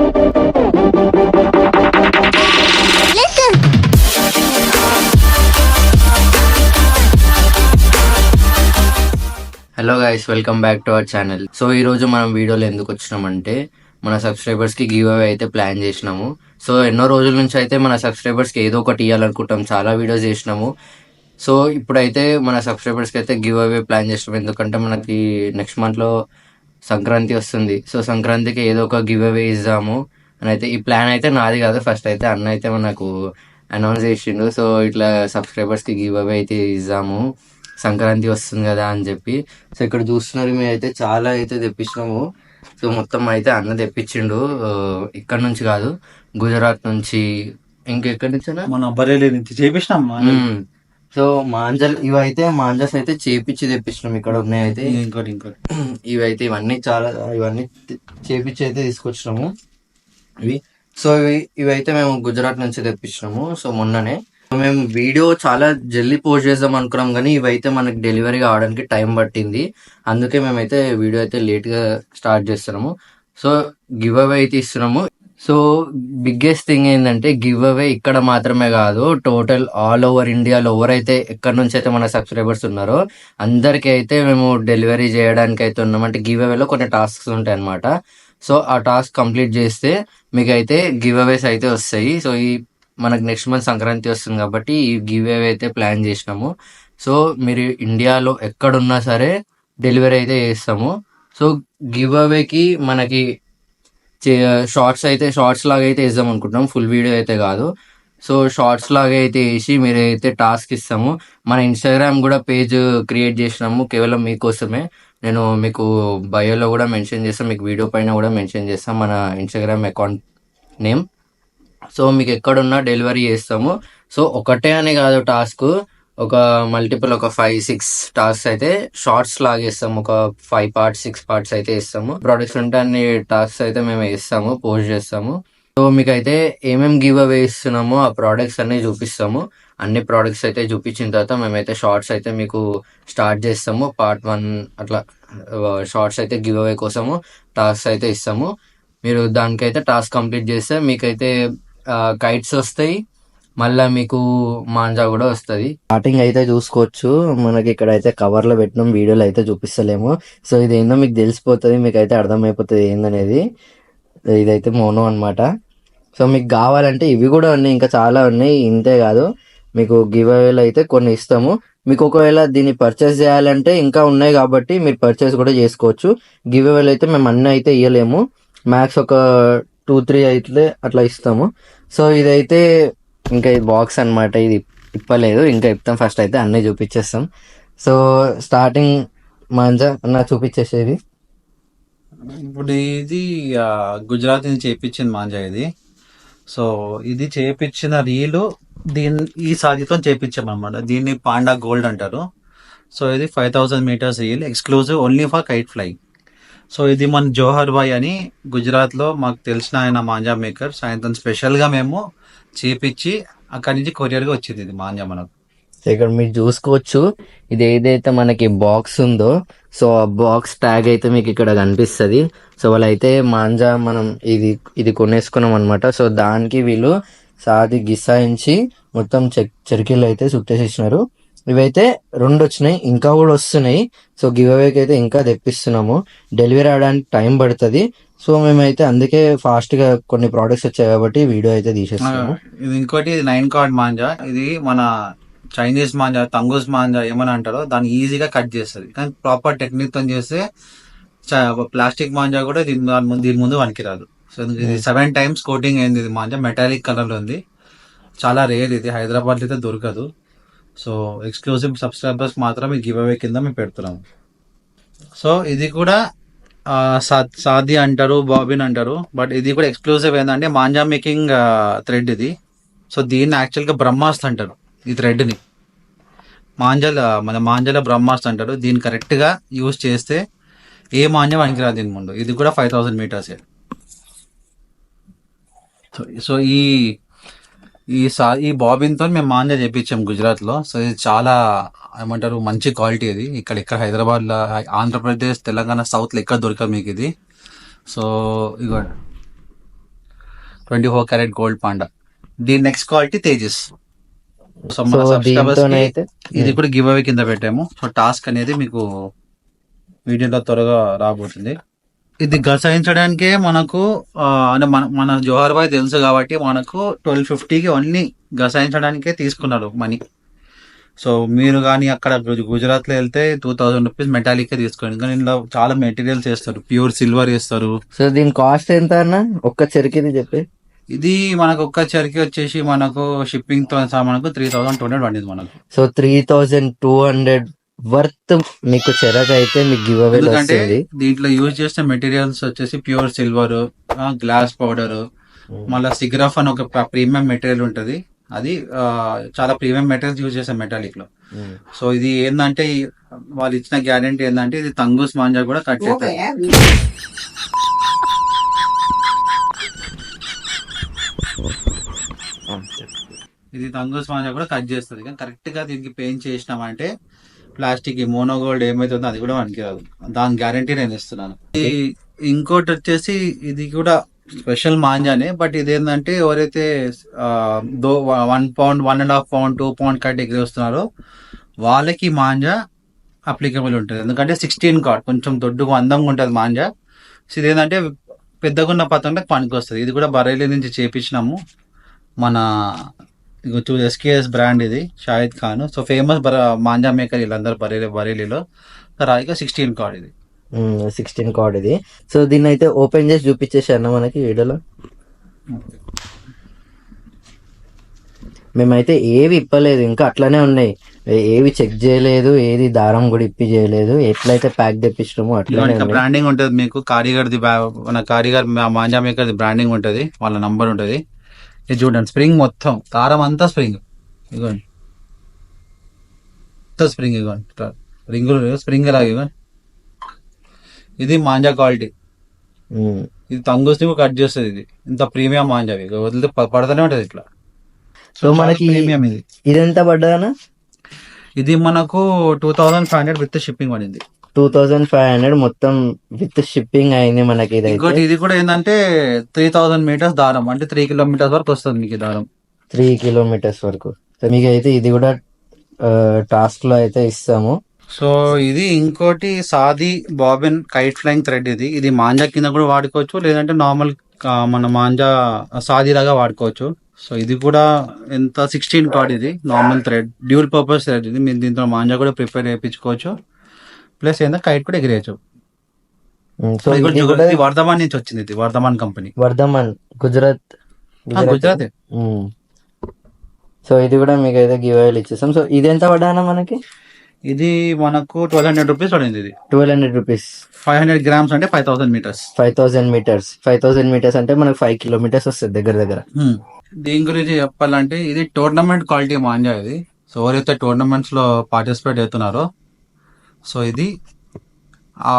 Hello guys, welcome back to our channel. So ఈ రోజు మనం వీడియోలో ఎందుకు వచ్చినామంటే మన సబ్స్క్రైబర్స్ కి గివ్ అవే అయితే ప్లాన్ చేసినాము. సో ఎన్నో రోజుల నుంచి అయితే మన సబ్స్క్రైబర్స్ కి ఏదో ఒకటి ఇవ్వాలనుకుంటాం, చాలా వీడియోస్ చేసినాము. సో ఇప్పుడైతే మన సబ్స్క్రైబర్స్ కి అయితే గివ్ అవే ప్లాన్ చేసినాం. ఎందుకంటే మనకి నెక్స్ట్ మంత్ లో సంక్రాంతి వస్తుంది. సో సంక్రాంతికి ఏదో ఒక గివ్ అవే ఇద్దాము అని అయితే, ఈ ప్లాన్ అయితే నాది కాదు. ఫస్ట్ అయితే అన్న అయితే మనకు అనౌన్స్ చేసిండు. సో ఇట్లా సబ్స్క్రైబర్స్ కి గివ్ అవే అయితే ఇద్దాము, సంక్రాంతి వస్తుంది కదా అని చెప్పి. సో ఇక్కడ చూస్తున్నారు, మేము అయితే చాలా అయితే తెప్పించినాము. సో మొత్తం అయితే అన్న తెప్పించిండు. ఇక్కడ నుంచి కాదు, గుజరాత్ నుంచి, ఇంకెక్కడి నుంచి మన బరేలీ నుంచి చేపించినాం. సో మాంజల్ ఇవైతే మాంజాస్ అయితే చేపించి తెప్పించినాం. ఇక్కడ ఉన్నాయి అయితే ఇంకోటి ఇవైతే ఇవన్నీ ఇవన్నీ చేపించి అయితే తీసుకొచ్చినాము ఇవి. సో ఇవైతే మేము గుజరాత్ నుంచి తెప్పించినాము. సో మొన్ననే మేము వీడియో చాలా జల్దీ పోస్ట్ చేద్దాం అనుకున్నాం, కానీ ఇవైతే మనకి డెలివరీ కావడానికి టైం పట్టింది. అందుకే మేమైతే వీడియో అయితే లేట్ గా స్టార్ట్ చేస్తున్నాము. సో గివ్ అవే అయితే ఇస్తున్నాము. సో బిగ్గెస్ట్ థింగ్ ఏంటంటే, గివ్ అవే ఇక్కడ మాత్రమే కాదు, టోటల్ ఆల్ ఓవర్ ఇండియాలో ఎవరైతే ఎక్కడి నుంచి అయితే మన సబ్స్క్రైబర్స్ ఉన్నారో అందరికీ అయితే మేము డెలివరీ చేయడానికి అయితే ఉన్నాం. అంటే గివ్ అవేలో కొన్ని టాస్క్స్ ఉంటాయి అన్నమాట. సో ఆ టాస్క్ కంప్లీట్ చేస్తే మీకు అయితే గివ్ అవేస్ అయితే వస్తాయి. సో ఈ మనకు నెక్స్ట్ మంత్ సంక్రాంతి వస్తుంది కాబట్టి ఈ గివ్ అవే అయితే ప్లాన్ చేసినాము. సో మీరు ఇండియాలో ఎక్కడున్నా సరే డెలివరీ అయితే చేస్తాము. సో గివ్ అవేకి మనకి షార్ట్స్ లాగా అయితే వేద్దాం అనుకుంటున్నాం, ఫుల్ వీడియో అయితే కాదు. సో షార్ట్స్ లాగా అయితే వేసి మీరు అయితే టాస్క్ ఇస్తాము. మన ఇన్స్టాగ్రామ్ కూడా పేజ్ క్రియేట్ చేసినాము కేవలం మీకోసమే. నేను మీకు బయోలో కూడా మెన్షన్ చేస్తాను, మీకు వీడియో పైన కూడా మెన్షన్ చేస్తాం మన ఇన్స్టాగ్రామ్ అకౌంట్ నేమ్. సో మీకు ఎక్కడున్నా డెలివరీ చేస్తాము. సో ఒకటే అని కాదు టాస్క్, ఒక మల్టిపుల్ ఒక 5-6 టాస్క్ అయితే షార్ట్స్ లాగా ఇస్తాము. ఒక 5 parts 6 parts అయితే ఇస్తాము. ప్రొడక్ట్స్ ఉంటే అన్ని టాస్క్స్ అయితే మేము ఇస్తాము, పోస్ట్ చేస్తాము. సో మీకు అయితే ఏమేమి గివ్ అవే ఇస్తున్నామో ఆ ప్రోడక్ట్స్ అన్ని చూపిస్తాము. అన్ని ప్రోడక్ట్స్ అయితే చూపించిన తర్వాత మేమైతే షార్ట్స్ అయితే మీకు స్టార్ట్ చేస్తాము. Part 1 అట్లా షార్ట్స్ అయితే గివ్ అవే కోసము టాస్క్ అయితే ఇస్తాము. మీరు దానికైతే టాస్క్ కంప్లీట్ చేస్తే మీకైతే కైట్స్ వస్తాయి, మళ్ళా మీకు మాంజా కూడా వస్తుంది. స్టార్టింగ్ అయితే చూసుకోవచ్చు, మనకి ఇక్కడ అయితే కవర్ లో పెట్టినాం, వీడియోలో అయితే చూపిస్తలేము. సో ఇది ఏందో మీకు తెలిసిపోతుంది, మీకు అయితే అర్థమైపోతుంది ఏందనేది. ఇదైతే మోనో అనమాట. సో మీకు కావాలంటే ఇవి కూడా ఉన్నాయి, ఇంకా చాలా ఉన్నాయి. ఇంతే కాదు, మీకు గివ్ అవేలు అయితే కొన్ని ఇస్తాము. మీకు ఒకవేళ దీన్ని పర్చేస్ చేయాలంటే ఇంకా ఉన్నాయి కాబట్టి మీరు పర్చేస్ కూడా చేసుకోవచ్చు. గివ్ అవేలు అయితే మేము అన్నీ అయితే ఇవ్వలేము, మ్యాక్స్ ఒక 2-3 అయితే అట్లా ఇస్తాము. సో ఇదైతే ఇంకా ఈ బాక్స్ అనమాట, ఇది ఇప్పలేదు, ఇంకా ఇప్తాం. ఫస్ట్ అయితే అన్నీ చూపించేస్తాం. సో స్టార్టింగ్ మాంజా అన్న చూపించేసేది. ఇప్పుడు ఇది గుజరాత్ నుంచి చేయించింది మాంజా ఇది. సో ఇది చేయించిన రీలు ఈ సాధితో చేయించామన్నమాట. దీన్ని పాండా గోల్డ్ అంటారు. సో ఇది 5000 meters reel, exclusive only for kite fly. So ఇది మన జోహర్ భాయ్ అని గుజరాత్లో మాకు తెలిసిన ఆయన మాంజా మేకర్. సాయంత్రం స్పెషల్గా మేము చేపించి అక్కడి నుంచి కొరియర్గా వచ్చింది ఇది మాంజా మనకు. ఇక్కడ మీరు చూసుకోవచ్చు, ఇది ఏదైతే మనకి బాక్స్ ఉందో, సో ఆ బాక్స్ ట్యాగ్ అయితే మీకు ఇక్కడ కనిపిస్తుంది. సో వాళ్ళైతే మాంజా మనం ఇది కొనేసుకున్నాం అనమాట. సో దానికి వీళ్ళు సాది గిసాయించి మొత్తం చెరికీలు అయితే చుట్టేసేసినారు. ఇవైతే 2 వచ్చినాయి, ఇంకా కూడా వస్తున్నాయి. సో గివ్ అవేకి అయితే ఇంకా తెప్పిస్తున్నాము, డెలివరీ అవడానికి టైం పడుతుంది. సో మేమైతే అందుకే ఫాస్ట్ గా కొన్ని ప్రోడక్ట్స్ వచ్చాయి కాబట్టి వీడియో అయితే తీసేస్తున్నాము. ఇది ఇంకోటి 9 కార్డ్ మాంజా. ఇది మన చైనీస్ మాంజా, తంగూస్ మాంజా ఏమని అంటారో దాన్ని ఈజీగా కట్ చేస్తుంది, కానీ ప్రాపర్ టెక్నిక్ తో చేస్తే ప్లాస్టిక్ మాంజా కూడా దీని ముందు వనికిరాదు. సో ఇది 7 times కోటింగ్ అయింది. ఇది మాంజా మెటాలిక్ కలర్ లో ఉంది, చాలా రేర్. ఇది హైదరాబాద్ అయితే దొరకదు. సో ఎక్స్క్లూజివ్ సబ్స్క్రైబర్స్ మాత్రం ఈ గివ్ అవే కింద మేము పెడుతున్నాము. సో ఇది కూడా సాది అంటారు, బాబిన్ అంటారు, బట్ ఇది కూడా ఎక్స్క్లూజివ్ ఏంటంటే మాంజా మేకింగ్ థ్రెడ్ ఇది. సో దీన్ని యాక్చువల్గా బ్రహ్మాస్త్ర అంటారు. ఈ థ్రెడ్ని మన మాంజాల బ్రహ్మాస్త్ర అంటారు. దీన్ని కరెక్ట్గా యూజ్ చేస్తే ఏ మాంజా పనికిరాదు దీని ముందు. ఇది కూడా 5000 meters. సో ఈ బాబిన్తో మేము మాంజా చేపించాం గుజరాత్లో. సో ఇది చాలా ఏమంటారు మంచి క్వాలిటీ. ఇది ఇక్కడ హైదరాబాద్లో, ఆంధ్రప్రదేశ్, తెలంగాణ, సౌత్లో ఎక్కడ దొరకదు మీకు ఇది. సో ఇగో 24 క్యారెట్ గోల్డ్ పాండా. దీని నెక్స్ట్ క్వాలిటీ తేజస్. సో మన సో సబ్స్క్రైబర్స్ కి దీంతోనైతే ఇది కూడా గివ్ అవే కింద పెట్టాము. సో టాస్క్ అనేది మీకు వీడియోలో త్వరగా రాబోతుంది. ఇది గసాయించడానికే మనకు అంటే మన జోహర్ భాయ్ తెలుసు కాబట్టి మనకు 1250కి ఓన్లీ గసాయించడానికే తీసుకున్నారు మనీ. సో మీరు కానీ అక్కడ గుజరాత్ లో వెళ్తే 2000 రూపీస్ మెటాలిక్ తీసుకోండి. కానీ ఇందులో చాలా మెటీరియల్స్ వేస్తారు, ప్యూర్ సిల్వర్ వేస్తారు. సో దీని కాస్ట్ ఎంత అన్న ఒక్క చెరికిది చెప్పి? ఇది మనకు ఒక్క చరికి వచ్చేసి మనకు షిప్పింగ్ తో సహా మనకు 3200 పడింది మనకు. సో 3200 వర్త్ మీకు చెరక అయితే మీకు గివ్ అవే ఎందుకంటే వస్తుంది. దీంట్లో యూజ్ చేసిన మెటీరియల్స్ వచ్చేసి ప్యూర్ సిల్వర్, గ్లాస్ పౌడర్, మళ్ళీ సిగ్రాఫ్ అని ఒక ప్రీమియం మెటీరియల్ ఉంటది. అది చాలా ప్రీమియం మెటీరియల్స్ యూజ్ చేసే మెటాలిక్ లో. సో ఇది ఏంటంటే వాళ్ళు ఇచ్చిన గ్యారంటీ ఏంటంటే ఇది తంగూస్ మాంజా కూడా కట్ చేస్తారు. ఇది తంగూస్ మాంజా కూడా కట్ చేస్తుంది. కానీ కరెక్ట్ గా దీనికి పెయింట్ చేసినామంటే ప్లాస్టిక్ మోనోగోల్డ్ ఏమైతే ఉందో అది కూడా మనకి రాదు. దాని గ్యారంటీ నేను ఇస్తున్నాను. ఇంకోటి వచ్చేసి ఇది కూడా స్పెషల్ మాంజానే. బట్ ఇదేంటంటే ఎవరైతే 1 పౌండ్, 1.5 పౌండ్, 2 పౌండ్ కేటగిరీ వస్తున్నారో వాళ్ళకి మాంజా అప్లికబుల్ ఉంటుంది. ఎందుకంటే 16 కార్డ్ కొంచెం దొడ్డుగా అందంగా ఉంటుంది మాంజా. సో ఇదేంటంటే పెద్దగా ఉన్న పతంగా పనికి వస్తుంది. ఇది కూడా బరేలీ నుంచి చేపించినాము. మన ఎస్కేఎస్ బ్రాండ్ ఇది, Shahid Khan. So famous manja maker వీళ్ళందరూ బరేలీలో. రాయిగా 16 కార్డ్ ఇది. 16 కార్డ్ ఇది. సో దీన్ని అయితే ఓపెన్ చేసి చూపించేసి అన్న మనకి వీడియోలో. మేమైతే ఏవి ఇప్పలేదు, ఇంకా అట్లానే ఉన్నాయి, ఏవి చెక్ చేయలేదు, ఏది దారం కూడా ఇప్పి చేయలేదు. ఎట్లయితే ప్యాక్ తెప్పించడమో అట్లనే బ్రాండింగ్ ఉంటుంది మీకు. కారీగర్ది మన కారీగర్ మాంజా మేకర్ది బ్రాండింగ్ ఉంటుంది, వాళ్ళ నంబర్ ఉంటుంది. ఇది చూడండి, స్ప్రింగ్ మొత్తం దారం అంతా స్ప్రింగ్. ఇదిగోండి స్ప్రింగ్, ఇదిగోండి రింగులు స్ప్రింగ్ లాగా. ఇదిగోండి ఇది మాంజా క్వాలిటీ. ఇది తంగూస్ కట్ చేస్తుంది. ఇది ఇంత ప్రీమియం మాంజా వదిలితే పడతానే ఉంటది ఇట్లా. సో మనకి ప్రీమియం ఇది. ఇది ఎంత పడ్డదనా? ఇది మనకు 2500 విత్ షిప్పింగ్ పడింది. 2500 మొత్తం విత్ షిప్పింగ్ అయింది మనకి. ఇంకోటి ఇది కూడా ఏంటంటే 3000 మీటర్స్ దారం, అంటే 3 కిలోమీటర్స్ వరకు వస్తుంది మీకు దారం. 3 కిలోమీటర్స్ వరకు. సో మీకు అయితే ఇది కూడా టాస్క్ లో అయితే ఇస్తాము. సో ఇది ఇంకోటి సాది బాబిన్ కైట్ ఫ్లైయింగ్ థ్రెడ్. ఇది మాంజా కింద కూడా వాడుకోవచ్చు, లేదంటే నార్మల్ మన మాంజా సాది లాగా వాడుకోవచ్చు. సో ఇది కూడా ఎంత 16 కార్డ్. ఇది normal thread, dual purpose thread. ఇది మీరు దీంతో మాంజా కూడా ప్రిపేర్ చేయించుకోవచ్చు, ప్లస్ ఏంటంటే కైట్ కూడా ఎగిరేయచ్చు. సో ఇది కూడా వర్ధమాన్ నుంచి వచ్చింది. ఇది వర్ధమాన్ కంపెనీ, వర్ధమాన్, గుజరాత్. గుజరాత్. సో ఇది కూడా మీకు అయితే గివ్ అవేలు ఇచ్చేస్తాం. సో ఇది ఎంత పడ్డానా మనకి? ఇది మనకు 1200 రూపీస్ పడింది. ఇది 1200 రూపీస్. 500 గ్రామ్స్ అంటే 5000 మీటర్స్. 5000 మీటర్స్. 5000 మీటర్స్ అంటే మనకు 5 కిలోమీటర్స్ వస్తుంది దగ్గర దగ్గర. దీని గురించి చెప్పాలంటే ఇది టోర్నమెంట్ క్వాలిటీ మాంజా. ఇది సో ఎవరైతే టోర్నమెంట్స్ లో పార్టిసిపేట్ అవుతున్నారో, సో ఇది ఆ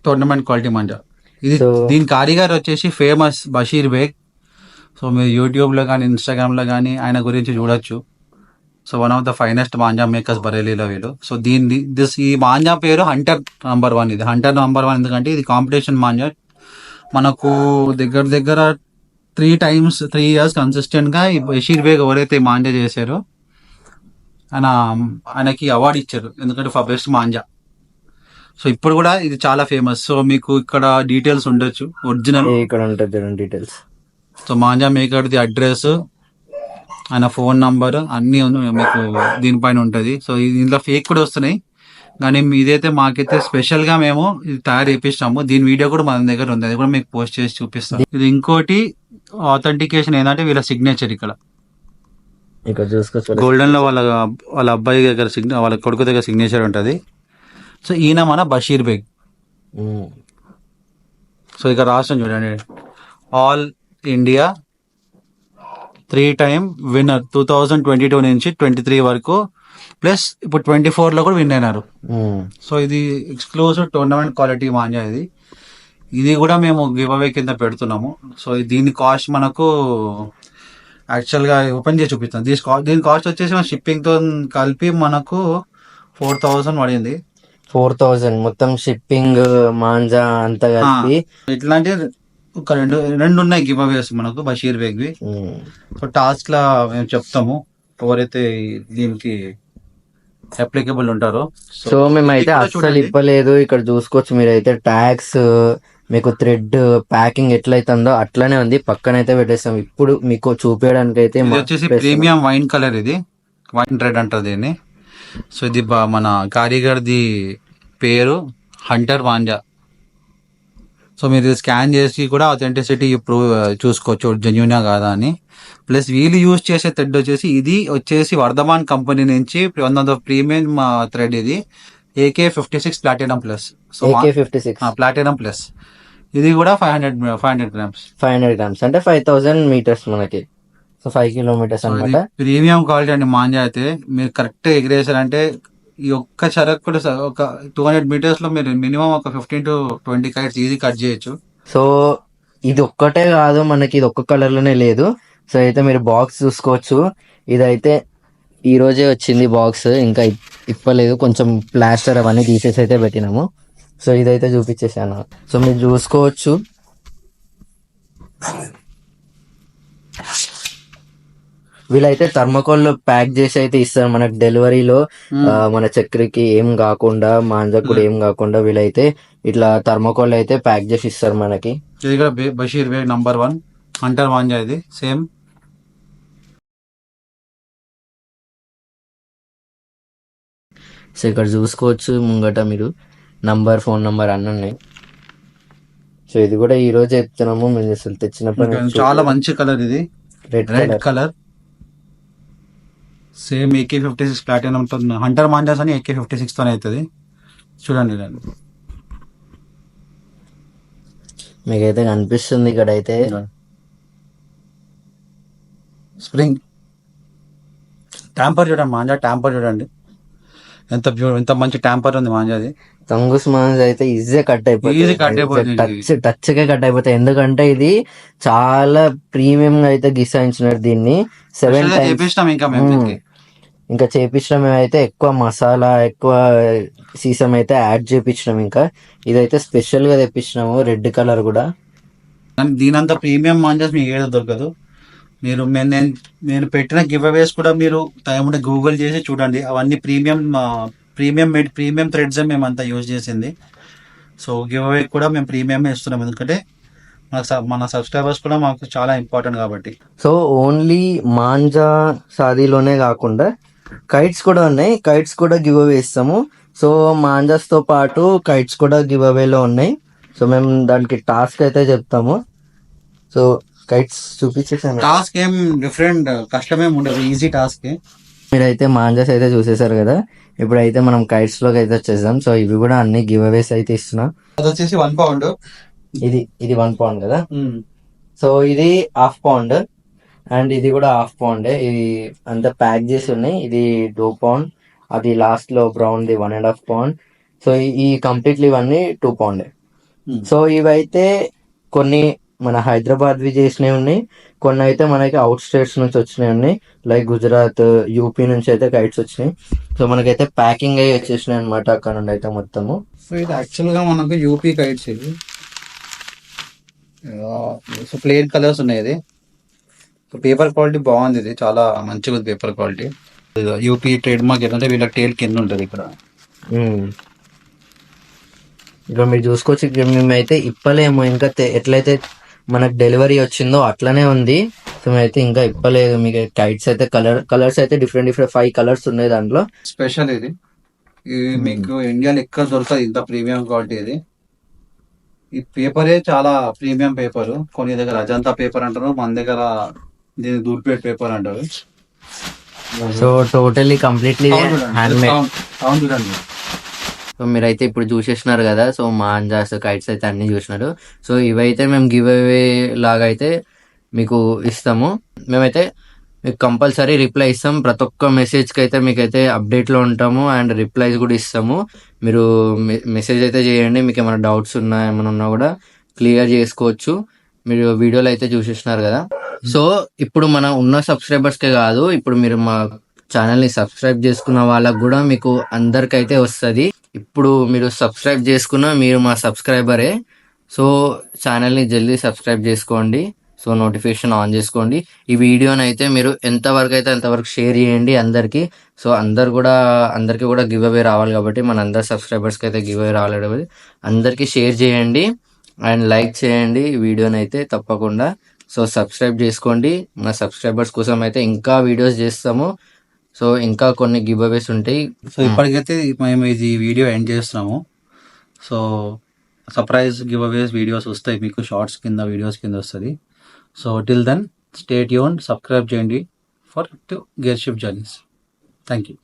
టోర్నమెంట్ క్వాలిటీ మాంజా. ఇది దీని కారీగర్ వచ్చేసి ఫేమస్ బషీర్ బేగ్. సో మీరు యూట్యూబ్ లో కానీ ఇన్స్టాగ్రామ్ లో కానీ ఆయన గురించి చూడొచ్చు. So one of the finest manja makers బరేలీలో వీళ్ళు. సో ఈ మాంజా పేరు హంటర్ నంబర్ 1. ఇది హంటర్ నంబర్ 1 ఎందుకంటే ఇది కాంపిటీషన్ మాంజా. మనకు దగ్గర దగ్గర 3 years కన్సిస్టెంట్ గా ఈ బషీర్ బేగ్ ఎవరైతే మాంజా చేశారో ఆయనకి అవార్డు ఇచ్చారు, ఎందుకంటే ఫర్ బెస్ట్ మాంజా. సో ఇప్పుడు కూడా ఇది చాలా ఫేమస్. సో మీకు ఇక్కడ డీటెయిల్స్ ఉండొచ్చు, ఒరిజినల్ ఇక్కడ ఉంటుంది డీటెయిల్స్. సో మాంజా మేకర్ది అడ్రస్, ఆయన ఫోన్ నంబర్ అన్ని మీకు దీనిపైన ఉంటది. సో దీంట్లో ఫేక్ కూడా వస్తున్నాయి, కానీ ఇదైతే మాకైతే స్పెషల్ గా మేము ఇది తయారు చేపిస్తాము. దీని వీడియో కూడా మన దగ్గర ఉంది, అది కూడా మీకు పోస్ట్ చేసి చూపిస్తాం. ఇది ఇంకోటి ఆథెంటికేషన్ ఏంటంటే వీళ్ళ సిగ్నేచర్ ఇక్కడ చూసుకోవచ్చు. గోల్డెన్ లో వాళ్ళ అబ్బాయి దగ్గర వాళ్ళ కొడుకు దగ్గర సిగ్నేచర్ ఉంటది. సో ఈయన మన బషీర్ బేగ్. సో ఇక్కడ రాష్ట్రం చూడండి, ఆల్ ఇండియా 3 time విన్నర్ 2022 నుంచి 23 వరకు, ప్లస్ ఇప్పుడు 24 లో కూడా విన్ అయినారు. సో ఇది ఎక్స్క్లూజివ్ టోర్నమెంట్ క్వాలిటీ మాంజా. ఇది కూడా మేము గివ్ అవే కింద పెడుతున్నాము. సో దీని కాస్ట్ మనకు యాక్చువల్ గా ఓపెన్ చేసి చూపిస్తాం. దీని కాస్ట్ వచ్చేసి మన షిప్పింగ్ తో కలిపి మనకు 4000 పడింది. 4000 మొత్తం షిప్పింగ్ మాంజా అంతా కలిపి. ఇట్లాంటి ఒక రెండు రెండు ఉన్నాయి గివ్ అవేస్ మనకు బషీర్ బేగ్వి. సో టాస్క్ లా మేము చెప్తాము ఎవరైతే దీనికి అప్లికబుల్ ఉంటారో. సో మేమైతే ఇది కూడా అస్సలు చూడండి. ఇవ్వలేదు. ఇక్కడ చూసుకోవచ్చు మీరైతే ట్యాగ్స్, మీకు థ్రెడ్ ప్యాకింగ్ ఎట్లయితుందో అట్లనే ఉంది. పక్కనైతే పెట్టేస్తాం. ఇప్పుడు మీకు చూపించడానికి అయితే ఇది వచ్చేసి ప్రీమియం వైన్ కలర్, ఇది వైన్ రెడ్ అంటారు దీన్ని. సో ఇది మన కారీగర్ది పేరు హంటర్ వాంజా. సో మీరు స్కాన్ చేసి కూడా అథెంటిసిటీ ప్రూవ్ చూసుకోవచ్చు జెన్యునా కాదా అని. ప్లస్ వీళ్ళు యూజ్ చేసే థ్రెడ్ వచ్చేసి ఇది వచ్చేసి వర్ధమాన్ కంపెనీ నుంచి one of the premium thread ఇది AK56 platinum plus. So AK56 platinum plus ఇది కూడా 500 గ్రామ్స్. 500 గ్రామ్స్ అంటే 5000 మీటర్స్ మనకి. సో 5 కిలోమీటర్స్ అనమాట. ప్రీమియం క్వాలిటీ అండి మాంజా అయితే. మీరు కరెక్ట్ ఎగిరేసారంటే ఈ ఒక్క చరకు కూడా ఒక 200 మీటర్స్ లో మీరు మినిమం ఒక 15 to 20 కైట్స్ ఈజీ కట్ చేయొచ్చు. సో ఇది ఒక్కటే కాదు మనకి, ఇది ఒక్క కలర్ లోనే లేదు. సో అయితే మీరు బాక్స్ చూసుకోవచ్చు. ఇదైతే ఈ రోజే వచ్చింది బాక్స్, ఇంకా ఇప్పలేదు. కొంచెం ప్లాస్టర్ అవన్నీ తీసేసి అయితే పెట్టినాము. సో ఇదైతే చూపించేసాను. సో మీరు చూసుకోవచ్చు. వీళ్ళైతే థర్మకోల్ లో ప్యాక్ చేసి అయితే ఇస్తారు మనకు డెలివరీలో. మన చక్కెరకి ఏం కాకుండా, మాంజా కూడా ఏం కాకుండా వీళ్ళైతే ఇట్లా థర్మకోల్ అయితే ప్యాక్ చేసి ఇస్తారు మనకి. ఇది కూడా బషీర్ బేగ్ #1 హంటర్ మాంజా, ఇది సేమ్. సో ఇక్కడ చూసుకోవచ్చు ముంగట మీరు ఫోన్ నంబర్ అన్నీ ఉన్నాయి. సో ఇది కూడా ఈ రోజు చెప్తున్నాము. మేము అసలు తెచ్చినప్పుడు చాలా మంచి కలర్ ఇది, red colour. Same AK56 platinum తో హంటర్ మాంజాస్ అని AK56 తోనే అవుతుంది. చూడండి మీకైతే కనిపిస్తుంది ఇక్కడ అయితే స్ప్రింగ్ ట్యాంపర్ చూడండి, మాంజా ట్యాంపర్ చూడండి ఎంత మంచి ట్యాంపర్ ఉంది మాంజాది. తంగుస్ మాంజా అయితే ఈజీ కట్ అయిపోతుంది. టచ్ గా కట్ అయిపోతాయి. ఎందుకంటే ఇది చాలా ప్రీమియం గా అయితే గిసాయించినారు దీన్ని. 7 టైమ్స్ ఇంకా చేపించడం. మేమైతే ఎక్కువ మసాలా, ఎక్కువ సీసం అయితే యాడ్ చేపించినాం. ఇంకా ఇదైతే స్పెషల్ గా తెప్పించినాము, రెడ్ కలర్ కూడా. దీనంతా ప్రీమియం మాంజాస్ మీకు ఏదో దొరకదు. మీరు నేను పెట్టిన గివ్ అవేస్ కూడా మీరు టైం ఉంటే గూగుల్ చేసి చూడండి. అవన్నీ ప్రీమియం థ్రెడ్స్ మేమంతా యూజ్ చేసింది. సో గివ్ అవే కూడా మేము ప్రీమియం ఇస్తున్నాం, ఎందుకంటే మన సబ్స్క్రైబర్స్ కూడా మాకు చాలా ఇంపార్టెంట్ కాబట్టి. సో ఓన్లీ మాంజా సాదీలోనే కాకుండా కైట్స్ కూడా ఉన్నాయి. కైట్స్ కూడా గివ్ అవే ఇస్తాము. సో మాంజాస్ తో పాటు కైట్స్ కూడా గివ్ అవేలో ఉన్నాయి. సో మేము దానికి టాస్క్ అయితే చెప్తాము. సో కైట్స్ చూపించేసాను. టాస్క్ ఏం డిఫరెంట్ కష్టమేం ఉండదు, ఈజీ టాస్క్. మీరైతే మాంజాస్ అయితే చూసేసారు కదా. ఇప్పుడైతే మనం కైట్స్ లోకి అయితే వచ్చేసాం. సో ఇవి కూడా అన్ని గివ్ అవేస్ అయితే ఇస్తున్నా. అది వచ్చేసి 1 pound. ఇది 1 pound కదా. సో ఇది 1/2 pound అండ్ ఇది కూడా 1/2 pound. ఇది అంతా ప్యాక్ చేసి ఉన్నాయి. ఇది 2 pound. అది లాస్ట్ లో బ్రౌన్ ది 1.5 pound. సో ఈ కంప్లీట్లీ ఇవన్నీ 2 pound. సో ఇవైతే కొన్ని మన హైదరాబాద్ వి చేసినవి ఉన్నాయి, కొన్ని అయితే మనకి అవుట్ స్టేట్స్ నుంచి వచ్చినాయి ఉన్నాయి. లైక్ గుజరాత్, యూపీ నుంచి అయితే కైట్స్ వచ్చినాయి. సో మనకైతే ప్యాకింగ్ అయ్యి వచ్చేసినాయి అనమాట అక్కడ నుండి అయితే మొత్తము. సో ఇది యాక్చువల్ గా మనకు యూపీ కైట్స్. ఇది సో ప్లెయిన్ కలర్స్ ఉన్నాయి. ఇది పేపర్ క్వాలిటీ బాగుంది, ఇది చాలా మంచిగా ఉంది paper quality. UP trade mark ఏంటంటే వీళ్ళ టేల్ కింద ఉంటుంది ఇక్కడ. ఇక్కడ మీరు చూసుకోవచ్చు. ఇక్కడ మేమైతే ఇప్పలేము ఇంకా. ఎట్లయితే మనకు డెలివరీ వచ్చిందో అట్లనే ఉంది. సో మేమైతే ఇంకా ఇప్పలేదు. మీకు కైట్స్ అయితే కలర్స్ అయితే డిఫరెంట్ 5 కలర్స్ ఉన్నాయి దాంట్లో. స్పెషల్ ఇది మీకు ఇండియాలో ఎక్కడ దొరుకుతుంది ఇంత ప్రీమియం క్వాలిటీ. ఇది ఈ పేపరే చాలా ప్రీమియం పేపర్. కొన్ని దగ్గర అజంతా పేపర్ అంటారు, మన దగ్గర దీని దూల్పేట్ పేపర్ అంటారు. So totally completely hand made. చూడండి. సో మీరైతే ఇప్పుడు చూసేసినారు కదా. సో మాంజాస్, కైట్స్ అయితే అన్ని చూసినారు. సో ఇవైతే మేము గివ్ అవే లాగా అయితే మీకు ఇస్తాము. మేమైతే మీకు కంపల్సరీ రిప్లై ఇస్తాం. ప్రతి ఒక్క మెసేజ్కి అయితే మీకైతే అప్డేట్లో ఉంటాము అండ్ రిప్లైస్ కూడా ఇస్తాము. మీరు మెసేజ్ అయితే చేయండి. మీకు ఏమైనా డౌట్స్ ఉన్నా ఏమైనా ఉన్నా కూడా క్లియర్ చేసుకోవచ్చు. మీరు వీడియోలో అయితే చూసేసినారు కదా. సో ఇప్పుడు మనం ఉన్న సబ్స్క్రైబర్స్కే కాదు, ఇప్పుడు మీరు మా ఛానల్ని సబ్స్క్రైబ్ చేసుకున్న వాళ్ళకు కూడా మీకు అందరికైతే వస్తుంది. ఇప్పుడు మీరు సబ్స్క్రైబ్ చేసుకున్న మీరు మా సబ్స్క్రైబరే. సో ఛానల్ని జల్దీ సబ్స్క్రైబ్ చేసుకోండి. సో నోటిఫికేషన్ ఆన్ చేసుకోండి. ఈ వీడియోని అయితే మీరు ఎంతవరకు అయితే అంతవరకు షేర్ చేయండి అందరికీ. సో అందరికీ కూడా గివ్ అవే రావాలి కాబట్టి, మన అందరి సబ్స్క్రైబర్స్కి అయితే గివ్ అవే రావాలి కాబట్టి అందరికీ షేర్ చేయండి అండ్ లైక్ చేయండి ఈ వీడియోని అయితే తప్పకుండా. సో సబ్స్క్రైబ్ చేసుకోండి. మన సబ్స్క్రైబర్స్ కోసం అయితే ఇంకా వీడియోస్ చేస్తాము. సో ఇంకా కొన్ని గివ్ అవేస్ ఉంటాయి. సో ఇప్పటికైతే మేము ఇది వీడియో ఎండ్ చేస్తున్నాము. So surprise giveaways videos వస్తాయి మీకు, షార్ట్స్ కింద వీడియోస్ కింద వస్తుంది. So till then stay tuned, subscribe చేయండి for two gear ship journeys. Thank you.